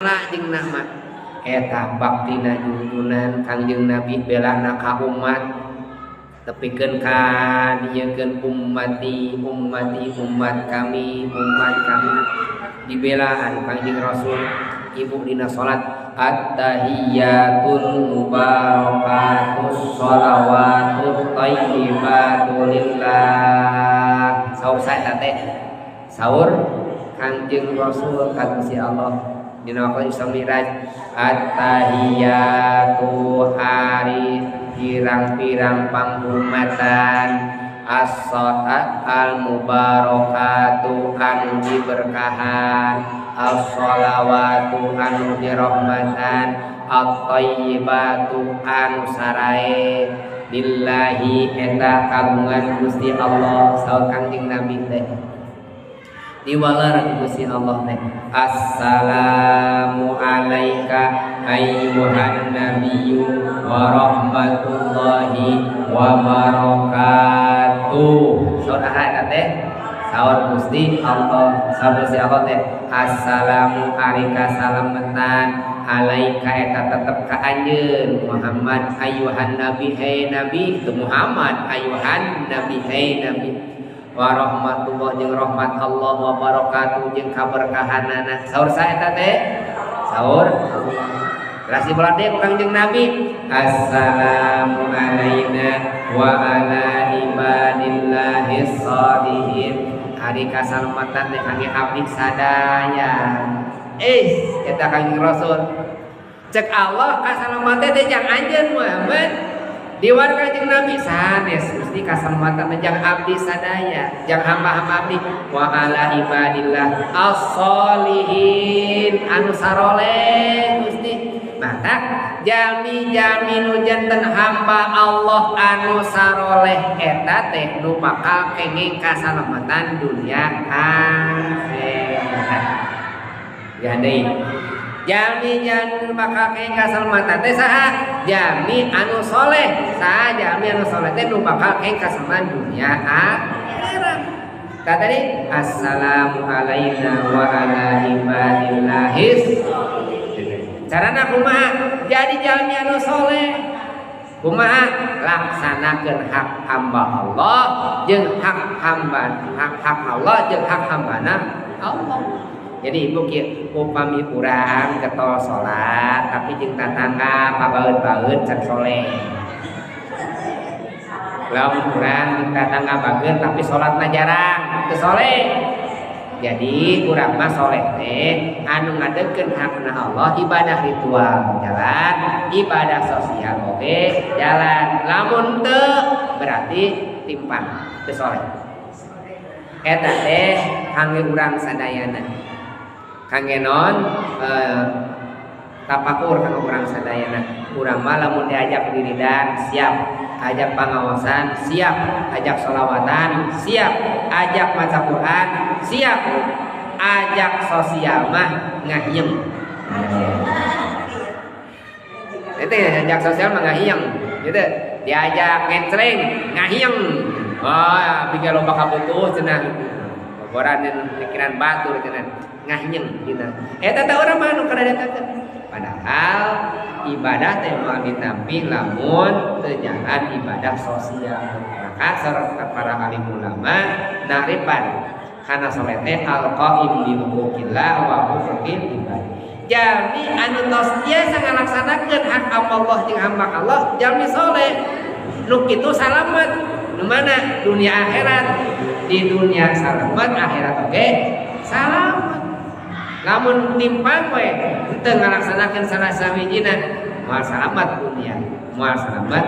Jeung nama eta baktina junjunan Kangjeng Nabi belana ka umat tepikeun ka diekeun ummati umat kami dibelaan Kangjeng Rasul ibu dina salat at-tahiyyatul mubarakatus shalawatut thayyibatu lillah saur saeta teh saur Kangjeng Rasul ka Gusti Allah dina waktu Isra Mi'raj at-tahiyatu hari pirang-pirang panghormatan as-salat al-mubarakatu anu diberkahan as-shalawatu anu dirahmatan at-thayyibatu anu sarae lillahi eta kagungan Gusti Allah saur Kangjeng Nabi teh diwalar Gusti Allah teh assalamu alayka ayyuhan nabiyyu wa rahmatullahi wa barakatuh. Saudara teh saur Gusti Allah teh assalamu alayka salametan alaika eta tetep ka anjeun Muhammad ayyuhan nabi hai nabi tu Muhammad ayyuhan nabi hai nabi wa rahmatullah jeung rahmat Allah wa barakatuh jeung kaberkahanana saur saeta teh saur rasi balade Kangjeng Nabi assalamu alayna wa ala ibadillahis sholihin hari kasalamatan teh kangge abdi sadaya eta Kangjeng Rasul cek Allah kasalamatan teh jang anjeun Muhammad diwar Kangjeng Nabi sanes Gusti kasalamatan jang abdi sadaya jang hamba-hamba abdi wa ala ibadillah as-sholihin anu saroleh Gusti mata jami-jami nu janten hamba Allah anu saroleh eta teh nu bakal kenging kasalamatan dunia akhirat ya deui jami anu bakal kenging kasalamatan teh saha jami anu soleh saha jami anu soleh teh nu bakal kenging kasalamatan dunia akhirat tadi assalamu alayna wa ala ibadillahis carana kumaha jadi jami anu soleh kumaha laksanakeun hak hamba Allah jeung hak Allah jeung hak hambana Allah. Jadi ibu kieu upami urang getol salat tapi jeung tatangga pabaeut-baeut can soleh. Lamun urang jeung tatangga bageut tapi salatna jarang teu soleh. Jadi urang mah soleh teh anu ngadegkeun hakna Allah ibadah ritual jalan, ibadah sosial oge jalan. Lamun teu berarti timpang teu soleh. Eta teh kangge urang sadayana. Kangge non tapakur kangge urang sadayana. Urang mah lamun diajak wiridan siap, ajak pangaosan siap, ajak sholawatan siap, ajak maca Quran siap, ajak sosial mah ngahyem. Itu ajak sosial mah ngahyem gitu. Diajak ngencreng ngahyem. Wah, bikin lomba kabutuh cenah. Boboran pikiran batur cenah ngahyem gitu. Eta teh urang mah nu kada datakeun. Padahal ibadah teh moal ditampi lamun teu jalan ibadah sosial. Maka sareng para alim ulama naripan kana soleh teh al-qaim bi huquqillah wa huquqil ibad. Jami anu tos tiasa ngalaksanakeun hak Allah jeung hamba Allah jami soleh. Nu kitu salamet. Nu mana? Dunia akhirat. Di dunia salamet, akhirat oge salamet. Lamun timpang we teu ngalaksanakeun salah sawijina moal salamet dunia, moal salamet